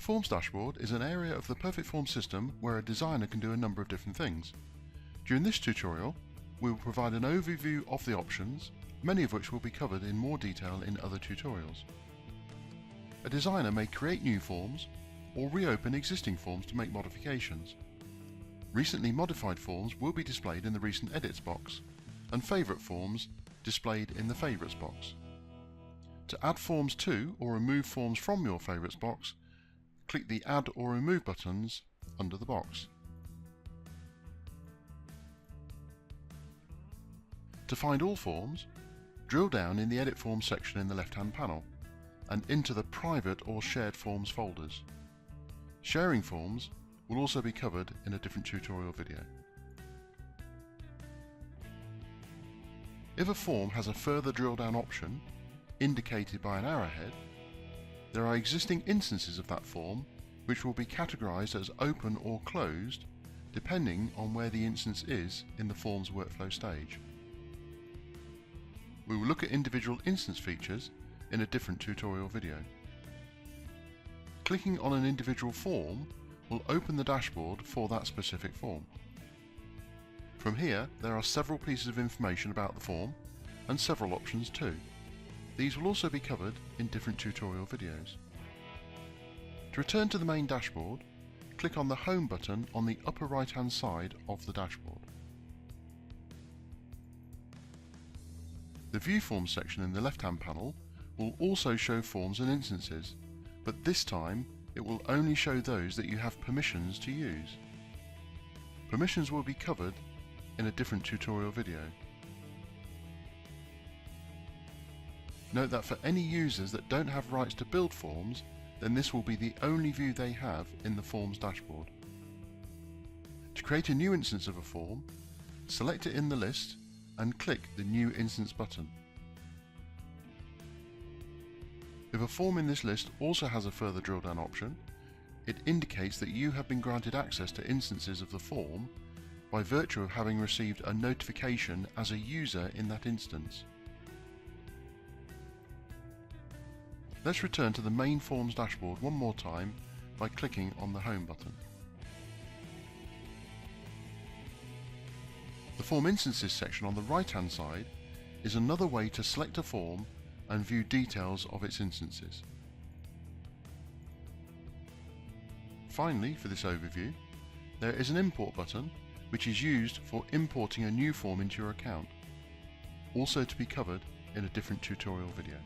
PerfectForms dashboard is an area of the PerfectForms system where a designer can do a number of different things. During this tutorial, we will provide an overview of the options, many of which will be covered in more detail in other tutorials. A designer may create new forms or reopen existing forms to make modifications. Recently modified forms will be displayed in the Recent Edits box, and favourite forms displayed in the Favourites box. To add forms to or remove forms from your Favourites box, click the Add or Remove buttons under the box. To find all forms, drill down in the Edit Forms section in the left-hand panel and into the Private or Shared Forms folders. Sharing forms will also be covered in a different tutorial video. If a form has a further drill down option, indicated by an arrowhead, there are existing instances of that form which will be categorized as open or closed depending on where the instance is in the form's workflow stage. We will look at individual instance features in a different tutorial video. Clicking on an individual form will open the dashboard for that specific form. From here, there are several pieces of information about the form and several options too. These will also be covered in different tutorial videos. To return to the main dashboard, click on the Home button on the upper right hand side of the dashboard. The View Forms section in the left hand panel will also show forms and instances, but this time it will only show those that you have permissions to use. Permissions will be covered in a different tutorial video. Note that for any users that don't have rights to build forms, then this will be the only view they have in the Forms dashboard. To create a new instance of a form, select it in the list and click the New Instance button. If a form in this list also has a further drill down option, it indicates that you have been granted access to instances of the form by virtue of having received a notification as a user in that instance. Let's return to the main Forms dashboard one more time by clicking on the Home button. The Form Instances section on the right hand side is another way to select a form and view details of its instances. Finally, for this overview, there is an Import button which is used for importing a new form into your account, also to be covered in a different tutorial video.